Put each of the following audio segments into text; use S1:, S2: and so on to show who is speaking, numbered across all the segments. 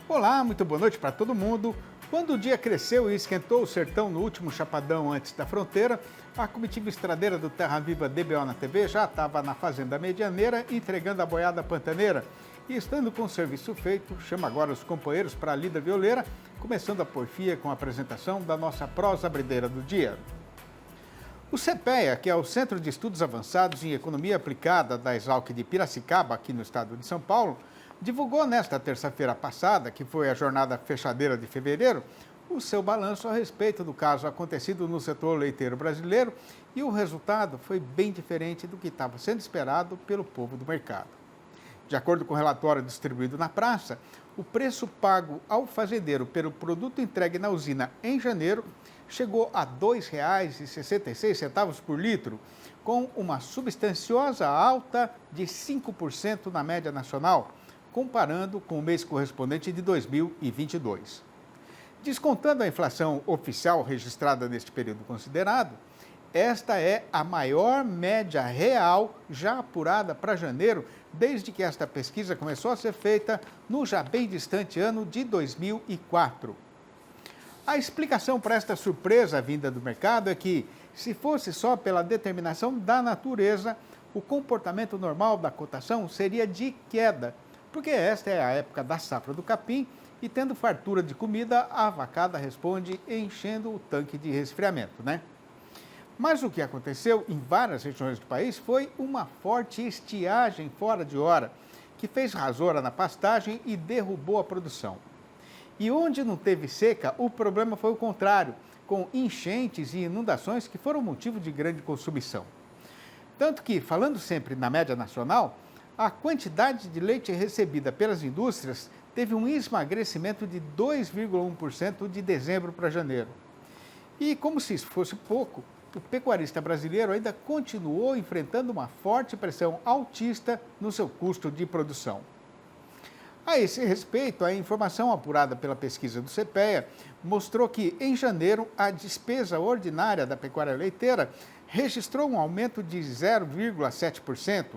S1: Olá, muito boa noite para todo mundo. Quando o dia cresceu e esquentou o sertão no último chapadão antes da fronteira, a comitiva estradeira do Terra Viva DBO na TV já estava na Fazenda Medianeira entregando a boiada pantaneira. E estando com o serviço feito, chama agora os companheiros para a lida violeira, começando a porfia com a apresentação da nossa prosa brideira do dia. O CPEA, que é o Centro de Estudos Avançados em Economia Aplicada da Exalc de Piracicaba, aqui no estado de São Paulo, divulgou nesta terça-feira passada, que foi a jornada fechadeira de fevereiro, o seu balanço a respeito do caso acontecido no setor leiteiro brasileiro e o resultado foi bem diferente do que estava sendo esperado pelo povo do mercado. De acordo com o relatório distribuído na praça, o preço pago ao fazendeiro pelo produto entregue na usina em janeiro chegou a R$ 2,66 por litro, com uma substanciosa alta de 5% na média nacional, comparando com o mês correspondente de 2022. Descontando a inflação oficial registrada neste período considerado, esta é a maior média real já apurada para janeiro, desde que esta pesquisa começou a ser feita no já bem distante ano de 2004. A explicação para esta surpresa vinda do mercado é que, se fosse só pela determinação da natureza, o comportamento normal da cotação seria de queda, porque esta é a época da safra do capim e, tendo fartura de comida, a vacada responde enchendo o tanque de resfriamento, né? Mas o que aconteceu em várias regiões do país foi uma forte estiagem fora de hora, que fez rasoura na pastagem e derrubou a produção. E onde não teve seca, o problema foi o contrário, com enchentes e inundações que foram motivo de grande consumição. Tanto que, falando sempre na média nacional, a quantidade de leite recebida pelas indústrias teve um esmagrecimento de 2,1% de dezembro para janeiro. E, como se isso fosse pouco, o pecuarista brasileiro ainda continuou enfrentando uma forte pressão altista no seu custo de produção. A esse respeito, a informação apurada pela pesquisa do CPEA mostrou que, em janeiro, a despesa ordinária da pecuária leiteira registrou um aumento de 0,7%.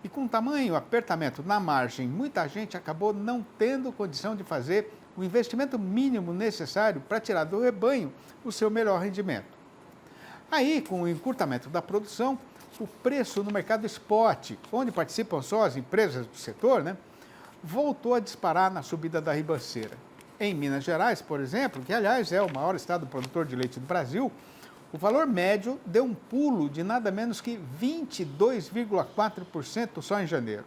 S1: E com tamanho apertamento na margem, muita gente acabou não tendo condição de fazer o investimento mínimo necessário para tirar do rebanho o seu melhor rendimento. Aí, com o encurtamento da produção, o preço no mercado spot, onde participam só as empresas do setor, voltou a disparar na subida da ribanceira. Em Minas Gerais, por exemplo, que aliás é o maior estado produtor de leite do Brasil, o valor médio deu um pulo de nada menos que 22,4% só em janeiro.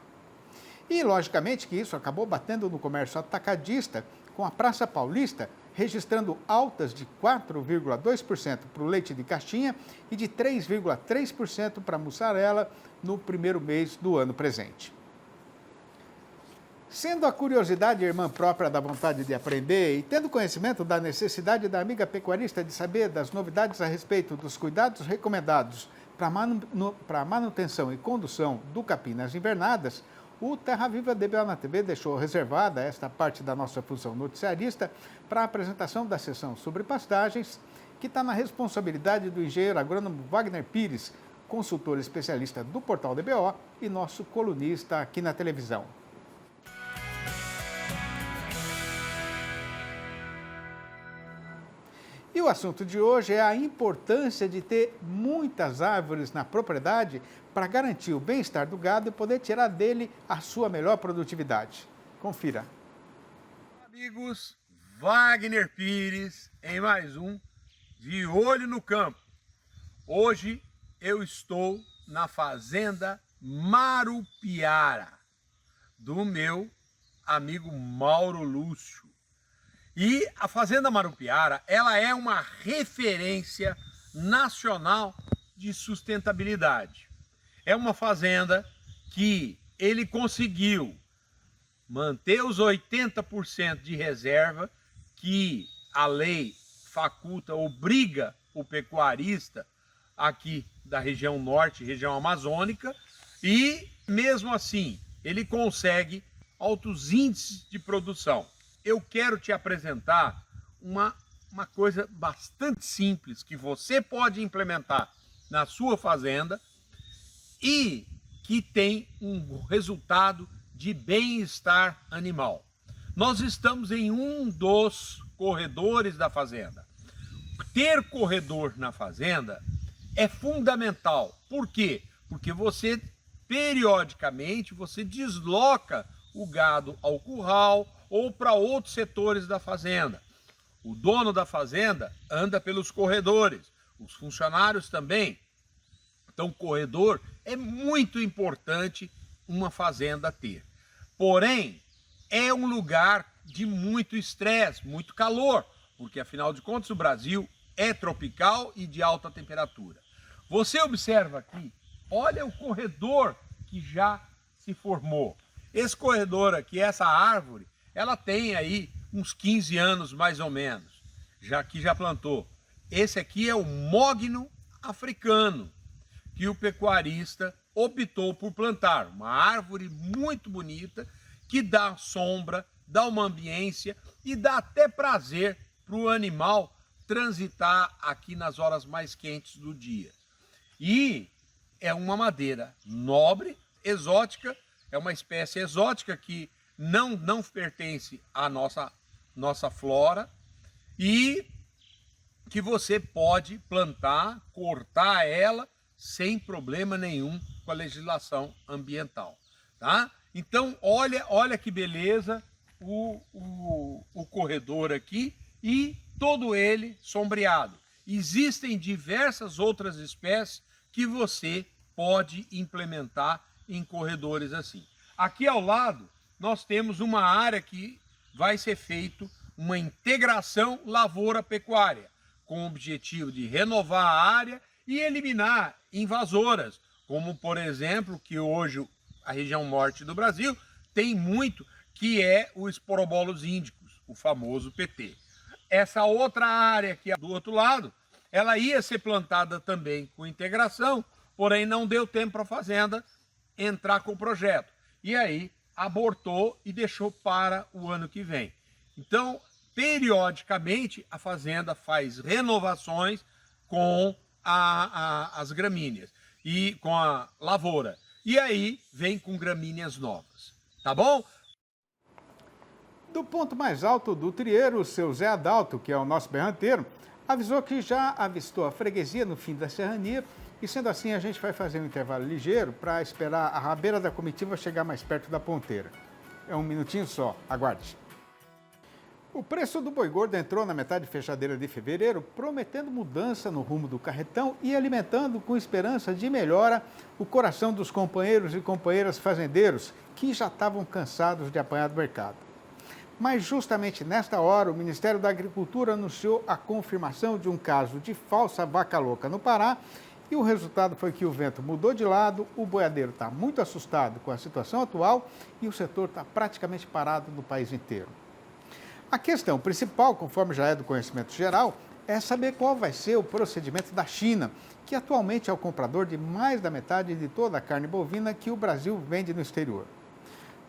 S1: E, logicamente, que isso acabou batendo no comércio atacadista, com a Praça Paulista registrando altas de 4,2% para o leite de caixinha e de 3,3% para a mussarela no primeiro mês do ano presente. Sendo a curiosidade irmã própria da vontade de aprender e tendo conhecimento da necessidade da amiga pecuarista de saber das novidades a respeito dos cuidados recomendados para a manutenção e condução do capim nas invernadas, o Terra Viva DBO na TV deixou reservada esta parte da nossa função noticiarista para a apresentação da sessão sobre pastagens, que está na responsabilidade do engenheiro agrônomo Wagner Pires, consultor especialista do portal DBO e nosso colunista aqui na televisão. E o assunto de hoje é a importância de ter muitas árvores na propriedade para garantir o bem-estar do gado e poder tirar dele a sua melhor produtividade. Confira.
S2: Amigos, Wagner Pires em mais um De Olho no Campo. Hoje eu estou na Fazenda Marupiara, do meu amigo Mauro Lúcio. E a Fazenda Marupiara, ela é uma referência nacional de sustentabilidade. É uma fazenda que ele conseguiu manter os 80% de reserva que a lei faculta, obriga o pecuarista aqui da região norte, região amazônica, e mesmo assim ele consegue altos índices de produção. Eu quero te apresentar uma coisa bastante simples que você pode implementar na sua fazenda e que tem um resultado de bem-estar animal. Nós estamos em um dos corredores da fazenda. Ter corredor na fazenda é fundamental. Por quê? Porque você, periodicamente, você desloca o gado ao curral ou para outros setores da fazenda. O dono da fazenda anda pelos corredores, os funcionários também. Então, o corredor é muito importante uma fazenda ter. Porém, é um lugar de muito estresse, muito calor, porque afinal de contas o Brasil é tropical e de alta temperatura. Você observa aqui, olha o corredor que já se formou. Esse corredor aqui, essa árvore, ela tem aí uns 15 anos mais ou menos, já que já plantou. Esse aqui é o mogno africano, que o pecuarista optou por plantar. Uma árvore muito bonita, que dá sombra, dá uma ambiência e dá até prazer para o animal transitar aqui nas horas mais quentes do dia. E é uma madeira nobre, exótica, é uma espécie exótica que não pertence à nossa flora e que você pode plantar, cortar ela sem problema nenhum com a legislação ambiental, tá? Então, olha que beleza o corredor aqui e todo ele sombreado. Existem diversas outras espécies que você pode implementar em corredores assim. Aqui ao lado, nós temos uma área que vai ser feito uma integração lavoura-pecuária, com o objetivo de renovar a área e eliminar invasoras, como por exemplo, que hoje a região norte do Brasil tem muito, que é o Esporobolos índicos, o famoso PT. Essa outra área aqui do outro lado, ela ia ser plantada também com integração, porém não deu tempo para a fazenda entrar com o projeto. E aí abortou e deixou para o ano que vem. Então, periodicamente, a fazenda faz renovações com as gramíneas e com a lavoura. E aí vem com gramíneas novas, tá bom?
S1: Do ponto mais alto do trieiro, o seu Zé Adalto, que é o nosso berranteiro, avisou que já avistou a freguesia no fim da serrania e, sendo assim, a gente vai fazer um intervalo ligeiro para esperar a rabeira da comitiva chegar mais perto da ponteira. É um minutinho só, aguarde. O preço do boi gordo entrou na metade fechadeira de fevereiro, prometendo mudança no rumo do carretão e alimentando com esperança de melhora o coração dos companheiros e companheiras fazendeiros que já estavam cansados de apanhar do mercado. Mas justamente nesta hora, o Ministério da Agricultura anunciou a confirmação de um caso de falsa vaca louca no Pará e o resultado foi que o vento mudou de lado, o boiadeiro está muito assustado com a situação atual e o setor está praticamente parado no país inteiro. A questão principal, conforme já é do conhecimento geral, é saber qual vai ser o procedimento da China, que atualmente é o comprador de mais da metade de toda a carne bovina que o Brasil vende no exterior.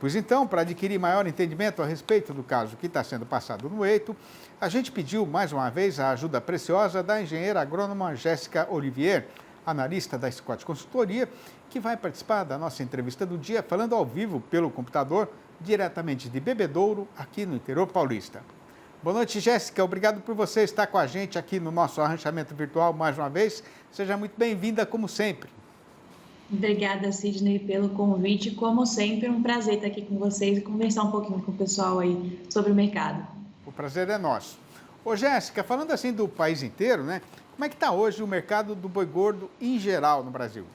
S1: Pois então, para adquirir maior entendimento a respeito do caso que está sendo passado no eito, a gente pediu mais uma vez a ajuda preciosa da engenheira agrônoma Jéssica Olivier, analista da Scott Consultoria, que vai participar da nossa entrevista do dia, falando ao vivo pelo computador, diretamente de Bebedouro, aqui no interior paulista. Boa noite, Jéssica. Obrigado por você estar com a gente aqui no nosso arranchamento virtual mais uma vez. Seja muito bem-vinda, como sempre.
S3: Obrigada, Sidney, pelo convite. Como sempre, um prazer estar aqui com vocês e conversar um pouquinho com o pessoal aí sobre o mercado.
S1: O prazer é nosso. Ô, Jéssica, falando assim do país inteiro, né? Como é que está hoje o mercado do boi gordo em geral no Brasil?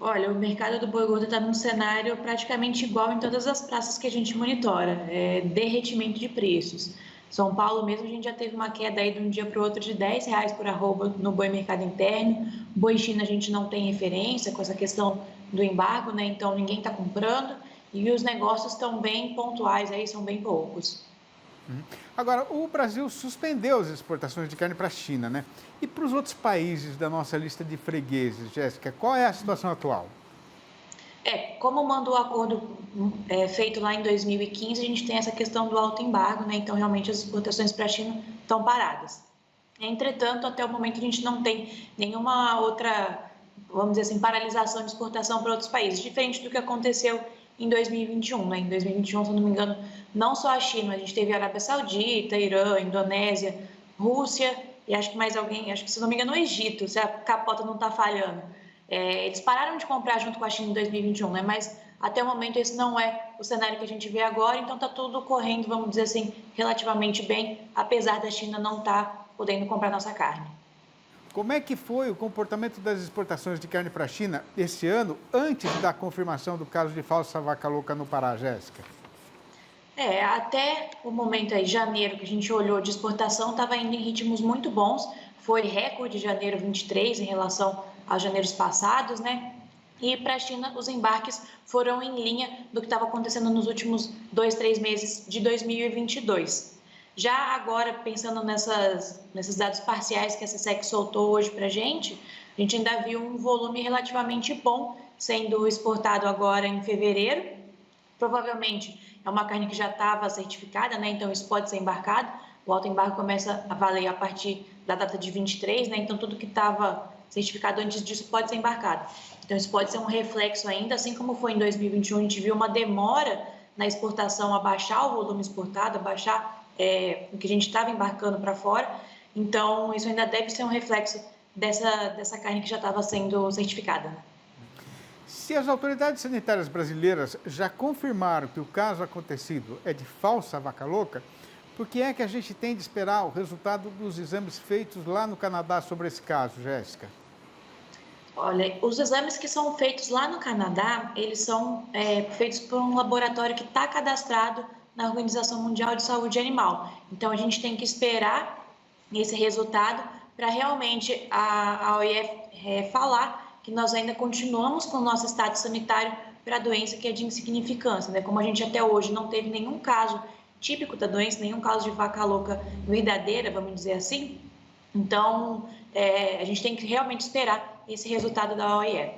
S3: Olha, o mercado do boi gordo está num cenário praticamente igual em todas as praças que a gente monitora, derretimento de preços. São Paulo mesmo, a gente já teve uma queda aí de um dia para o outro de R$10 por arroba no boi mercado interno. Boi China a gente não tem referência com essa questão do embargo, né? Então ninguém está comprando e os negócios estão bem pontuais aí, são bem poucos.
S1: Agora, o Brasil suspendeu as exportações de carne para a China, né? E para os outros países da nossa lista de fregueses, Jéssica, qual é a situação atual?
S3: Como mandou o acordo feito lá em 2015, a gente tem essa questão do alto embargo, né? Então, realmente, as exportações para a China estão paradas. Entretanto, até o momento, a gente não tem nenhuma outra, vamos dizer assim, paralisação de exportação para outros países, diferente do que aconteceu em 2021, né? Em 2021, se eu não me engano, não só a China, a gente teve a Arábia Saudita, Irã, Indonésia, Rússia e acho que mais alguém, acho que se não me engano o Egito, se a capota não está falhando. Eles pararam de comprar junto com a China em 2021, né? Mas até o momento esse não é o cenário que a gente vê agora, então está tudo correndo, vamos dizer assim, relativamente bem, apesar da China não estar podendo comprar nossa carne.
S1: Como é que foi o comportamento das exportações de carne para a China esse ano, antes da confirmação do caso de falsa vaca louca no Pará, Jéssica?
S3: Até o momento aí, janeiro, que a gente olhou de exportação, estava indo em ritmos muito bons. Foi recorde de janeiro 23 em relação aos janeiros passados, né? E para a China, os embarques foram em linha do que estava acontecendo nos últimos 2, 3 meses de 2022. Já agora, pensando nesses dados parciais que a SESC soltou hoje para a gente ainda viu um volume relativamente bom sendo exportado agora em fevereiro. Provavelmente é uma carne que já estava certificada, né? Então isso pode ser embarcado. O alto embarque começa a valer a partir da data de 23, né? Então tudo que estava certificado antes disso pode ser embarcado. Então isso pode ser um reflexo ainda, assim como foi em 2021, a gente viu uma demora na exportação, abaixar o volume exportado, abaixar o que a gente estava embarcando para fora. Então isso ainda deve ser um reflexo dessa carne que já estava sendo certificada.
S1: Se as autoridades sanitárias brasileiras já confirmaram que o caso acontecido é de falsa vaca louca, por que é que a gente tem de esperar o resultado dos exames feitos lá no Canadá sobre esse caso, Jéssica?
S3: Olha, os exames que são feitos lá no Canadá, eles são feitos por um laboratório que está cadastrado na Organização Mundial de Saúde Animal. Então, a gente tem que esperar esse resultado para realmente a OIE falar que nós ainda continuamos com o nosso estado sanitário para a doença que é de insignificância, né? Como a gente até hoje não teve nenhum caso típico da doença, nenhum caso de vaca louca verdadeira, vamos dizer assim. Então, a gente tem que realmente esperar esse resultado da OIE.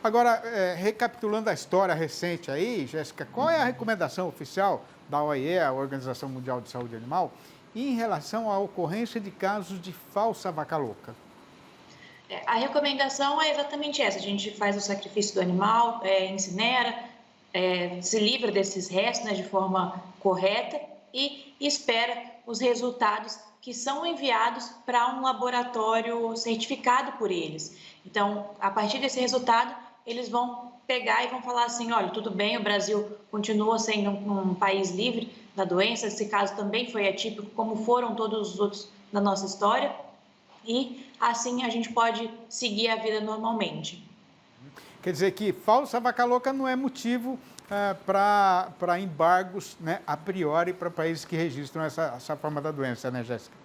S1: Agora, recapitulando a história recente aí, Jéssica, qual é a recomendação oficial da OIE, a Organização Mundial de Saúde Animal, em relação à ocorrência de casos de falsa vaca louca?
S3: A recomendação é exatamente essa: a gente faz o sacrifício do animal, incinera, se livra desses restos, né, de forma correta e espera os resultados que são enviados para um laboratório certificado por eles. Então, a partir desse resultado, eles vão pegar e vão falar assim: olha, tudo bem, o Brasil continua sendo um país livre da doença, esse caso também foi atípico, como foram todos os outros da nossa história, e assim a gente pode seguir a vida normalmente.
S1: Quer dizer que falsa vaca louca não é motivo para embargos, né, a priori, para países que registram essa forma da doença, né, Jéssica?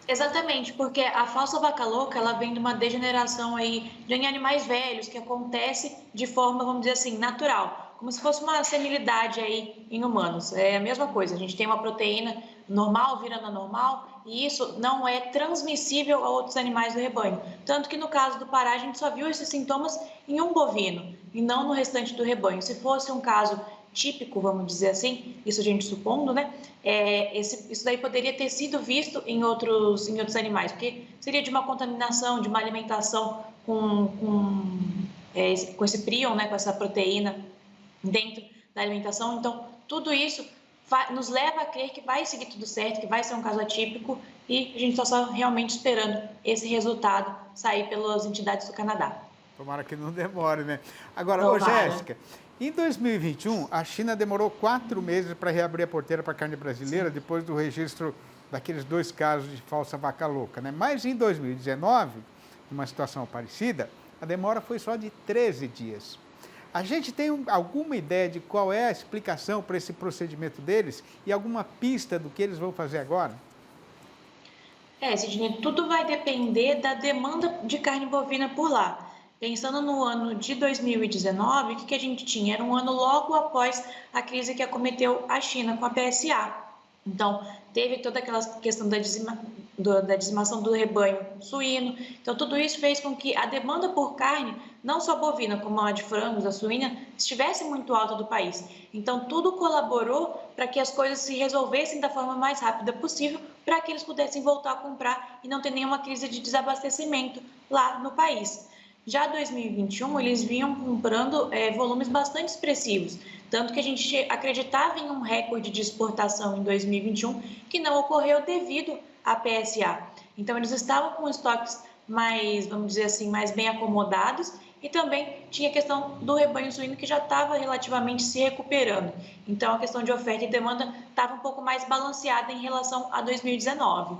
S3: Exatamente, porque a falsa vaca louca, ela vem de uma degeneração aí de animais velhos que acontece de forma, vamos dizer assim, natural, como se fosse uma senilidade aí em humanos. É a mesma coisa, a gente tem uma proteína normal virando anormal e isso não é transmissível a outros animais do rebanho. Tanto que no caso do Pará, a gente só viu esses sintomas em um bovino e não no restante do rebanho. Se fosse um caso típico, vamos dizer assim, isso a gente supondo, né? Isso daí poderia ter sido visto em outros animais, porque seria de uma contaminação, de uma alimentação com esse prion, né? Com essa proteína dentro da alimentação. Então, tudo isso nos leva a crer que vai seguir tudo certo, que vai ser um caso atípico e a gente está só realmente esperando esse resultado sair pelas entidades do Canadá.
S1: Tomara que não demore, né? Agora, Jéssica, em 2021, a China demorou 4 meses para reabrir a porteira para a carne brasileira, depois do registro daqueles 2 casos de falsa vaca louca, né? Mas em 2019, numa situação parecida, a demora foi só de 13 dias. A gente tem alguma ideia de qual é a explicação para esse procedimento deles e alguma pista do que eles vão fazer agora?
S3: Sidney, tudo vai depender da demanda de carne bovina por lá. Pensando no ano de 2019, o que a gente tinha? Era um ano logo após a crise que acometeu a China com a PSA. Então, teve toda aquela questão da dizimação do rebanho suíno. Então, tudo isso fez com que a demanda por carne, não só bovina, como a de frangos, a suína, estivesse muito alta do país. Então, tudo colaborou para que as coisas se resolvessem da forma mais rápida possível, para que eles pudessem voltar a comprar e não ter nenhuma crise de desabastecimento lá no país. Já 2021, eles vinham comprando volumes bastante expressivos, tanto que a gente acreditava em um recorde de exportação em 2021, que não ocorreu devido à PSA. Então, eles estavam com estoques mais, vamos dizer assim, mais bem acomodados, e também tinha a questão do rebanho suíno que já estava relativamente se recuperando. Então, a questão de oferta e demanda estava um pouco mais balanceada em relação a 2019.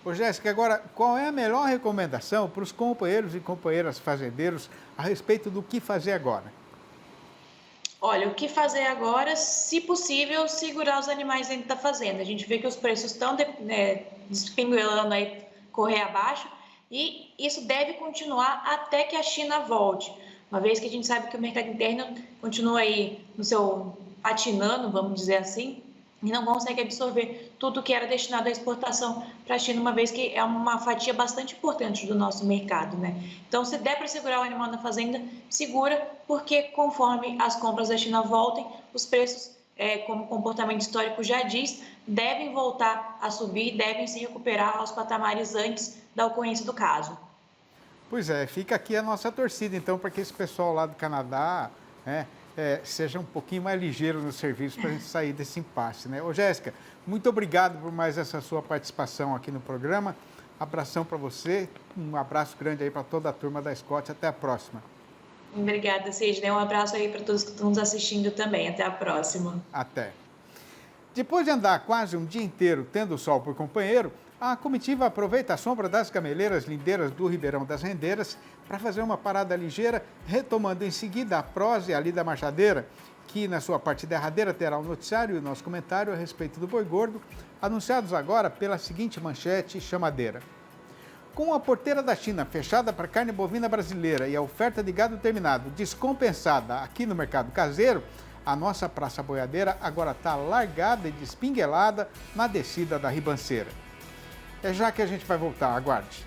S1: Ô, Jéssica, agora, qual é a melhor recomendação para os companheiros e companheiras fazendeiros a respeito do que fazer agora?
S3: Olha, o que fazer agora, se possível, segurar os animais dentro da fazenda. A gente vê que os preços estão despinguelando aí, correr abaixo, e isso deve continuar até que a China volte. Uma vez que a gente sabe que o mercado interno continua aí no seu patinando, vamos dizer assim, e não consegue absorver tudo que era destinado à exportação para a China, uma vez que é uma fatia bastante importante do nosso mercado, né? Então, se der para segurar o animal na fazenda, segura, porque conforme as compras da China voltem, os preços, como o comportamento histórico já diz, devem voltar a subir, devem se recuperar aos patamares antes da ocorrência do caso.
S1: Pois é, fica aqui a nossa torcida, então, para que esse pessoal lá do Canadá, né, seja um pouquinho mais ligeiro no serviço para a gente sair desse impasse, né? Ô, Jéssica, muito obrigado por mais essa sua participação aqui no programa. Abração para você, um abraço grande aí para toda a turma da Scott. Até a próxima.
S3: Obrigada, Sidney. Um abraço aí para todos que estão nos assistindo também. Até a próxima.
S1: Até. Depois de andar quase um dia inteiro tendo sol por companheiro, a comitiva aproveita a sombra das gameleiras lindeiras do Ribeirão das Rendeiras para fazer uma parada ligeira, retomando em seguida a prosa e a lida machadeira, que na sua parte derradeira terá o noticiário e o nosso comentário a respeito do boi gordo, anunciados agora pela seguinte manchete chamadeira. Com a porteira da China fechada para carne bovina brasileira e a oferta de gado terminado descompensada aqui no mercado caseiro, a nossa praça boiadeira agora está largada e despinguelada na descida da ribanceira. É já que a gente vai voltar, aguarde.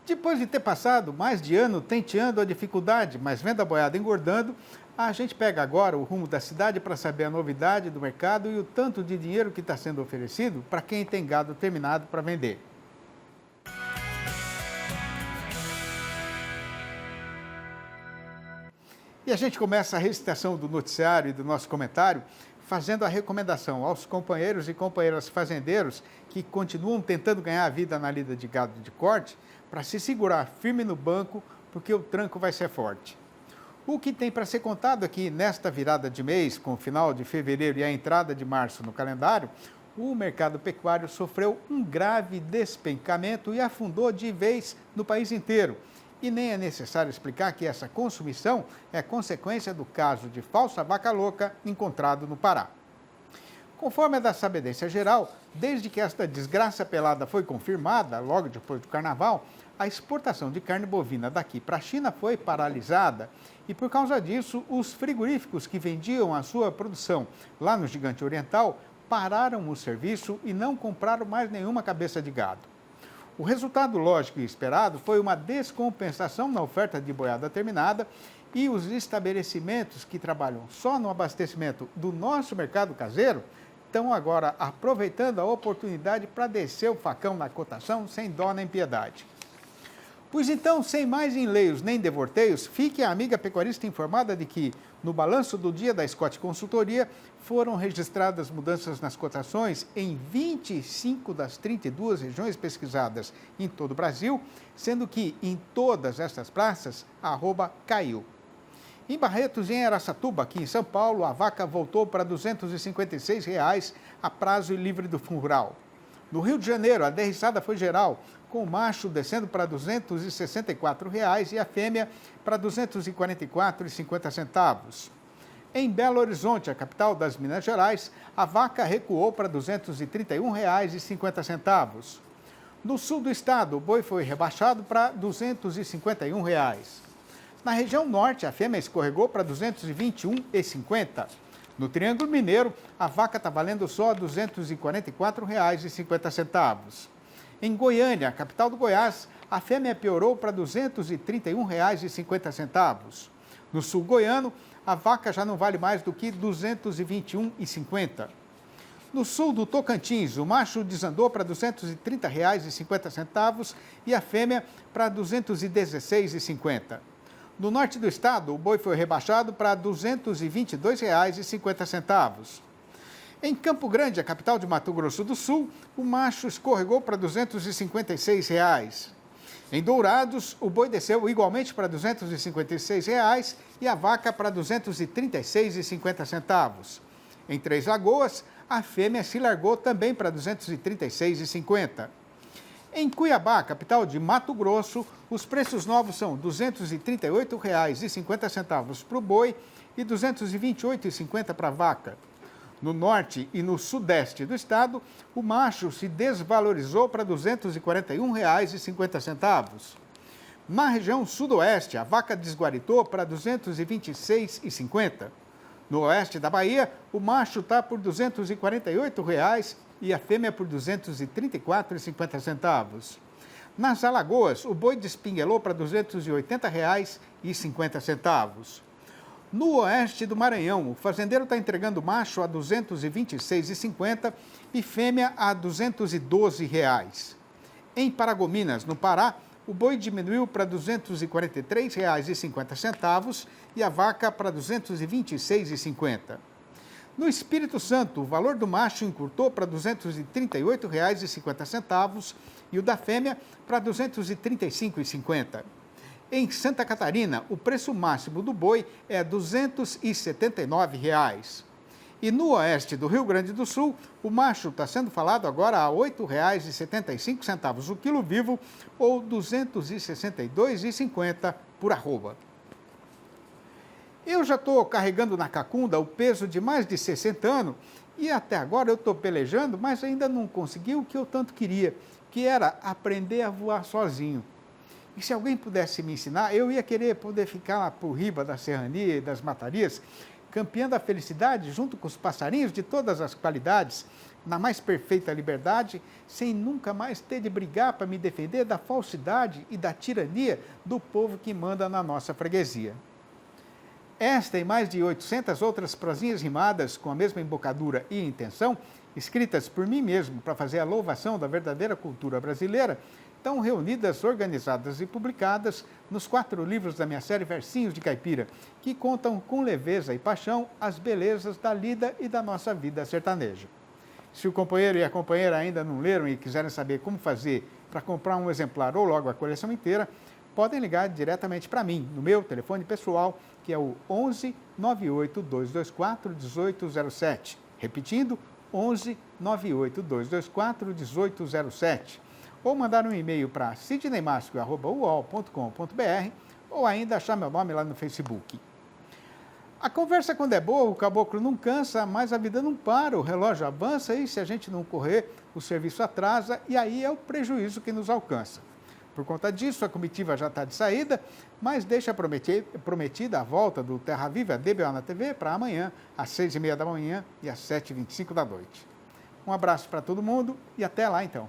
S1: Depois de ter passado mais de ano tenteando a dificuldade, mas vendo a boiada engordando, a gente pega agora o rumo da cidade para saber a novidade do mercado e o tanto de dinheiro que está sendo oferecido para quem tem gado terminado para vender. E a gente começa a recitação do noticiário e do nosso comentário fazendo a recomendação aos companheiros e companheiras fazendeiros que continuam tentando ganhar a vida na lida de gado de corte para se segurar firme no banco, porque o tranco vai ser forte. O que tem para ser contado aqui nesta virada de mês, com o final de fevereiro e a entrada de março no calendário, o mercado pecuário sofreu um grave despencamento e afundou de vez no país inteiro. E nem é necessário explicar que essa consumição é consequência do caso de falsa vaca louca encontrado no Pará. Conforme a da sabedência geral, desde que esta desgraça pelada foi confirmada, logo depois do carnaval, a exportação de carne bovina daqui para a China foi paralisada e, por causa disso, os frigoríficos que vendiam a sua produção lá no Gigante Oriental pararam o serviço e não compraram mais nenhuma cabeça de gado. O resultado lógico e esperado foi uma descompensação na oferta de boiada terminada e os estabelecimentos que trabalham só no abastecimento do nosso mercado caseiro estão agora aproveitando a oportunidade para descer o facão na cotação sem dó nem piedade. Pois então, sem mais enleios nem devorteios, fique a amiga pecuarista informada de que, no balanço do dia da Scott Consultoria, foram registradas mudanças nas cotações em 25 das 32 regiões pesquisadas em todo o Brasil, sendo que em todas estas praças a arroba caiu. Em Barretos e em Araçatuba, aqui em São Paulo, a vaca voltou para R$ 256 a prazo e livre do fundo rural. No Rio de Janeiro, a derriçada foi geral, com o macho descendo para R$ 264 e a fêmea para R$ 244,50. Em Belo Horizonte, a capital das Minas Gerais, a vaca recuou para R$ 231,50. No sul do estado, o boi foi rebaixado para R$ 251. Na região norte, a fêmea escorregou para R$ 221,50. No Triângulo Mineiro, a vaca está valendo só R$ 244,50. Em Goiânia, a capital do Goiás, a fêmea piorou para R$ 231,50. No sul goiano, a vaca já não vale mais do que R$ 221,50. No sul do Tocantins, o macho desandou para R$ 230,50 e a fêmea para R$ 216,50. No norte do estado, o boi foi rebaixado para R$ 222,50. Em Campo Grande, a capital de Mato Grosso do Sul, o macho escorregou para R$ 256. Em Dourados, o boi desceu igualmente para R$ 256 e a vaca para R$ 236,50. Em Três Lagoas, a fêmea se largou também para R$ 236,50. Em Cuiabá, capital de Mato Grosso, os preços novos são R$ 238,50 para o boi e R$ 228,50 para a vaca. No norte e no sudeste do estado, o macho se desvalorizou para R$ 241,50. Na região sudoeste, a vaca desguaritou para R$ 226,50. No oeste da Bahia, o macho está por R$ 248,00 e a fêmea por R$ 234,50. Nas Alagoas, o boi despinguelou para R$ 280,50. No oeste do Maranhão, o fazendeiro está entregando macho a R$ 226,50 e fêmea a R$ 212,00. Em Paragominas, no Pará, o boi diminuiu para R$ 243,50 e a vaca para R$ 226,50. No Espírito Santo, o valor do macho encurtou para R$ 238,50 e o da fêmea para R$ 235,50. Em Santa Catarina, o preço máximo do boi é R$ 279,00. E no oeste do Rio Grande do Sul, o macho está sendo falado agora a R$ 8,75 o quilo vivo ou R$ 262,50 por arroba. Eu já estou carregando na cacunda o peso de mais de 60 anos e até agora eu estou pelejando, mas ainda não consegui o que eu tanto queria, que era aprender a voar sozinho. E se alguém pudesse me ensinar, eu ia querer poder ficar lá por riba da serrania e das matarias, campeando a felicidade junto com os passarinhos de todas as qualidades, na mais perfeita liberdade, sem nunca mais ter de brigar para me defender da falsidade e da tirania do povo que manda na nossa freguesia. Esta e mais de 800 outras prosinhas rimadas com a mesma embocadura e intenção, escritas por mim mesmo para fazer a louvação da verdadeira cultura brasileira, estão reunidas, organizadas e publicadas nos 4 livros da minha série Versinhos de Caipira, que contam com leveza e paixão as belezas da lida e da nossa vida sertaneja. Se o companheiro e a companheira ainda não leram e quiserem saber como fazer para comprar um exemplar ou logo a coleção inteira, podem ligar diretamente para mim, no meu telefone pessoal, que é o 11 98 224 1807. Repetindo, 11 98 224 1807. Ou mandar um e-mail para sidneymasco@uol.com.br ou ainda achar meu nome lá no Facebook. A conversa quando é boa, o caboclo não cansa, mas a vida não para, o relógio avança e se a gente não correr, o serviço atrasa e aí é o prejuízo que nos alcança. Por conta disso, a comitiva já está de saída, mas deixa prometida a volta do Terra Viva DBO na TV para amanhã, às 6h30 da manhã e às 7h25 da noite. Um abraço para todo mundo e até lá então.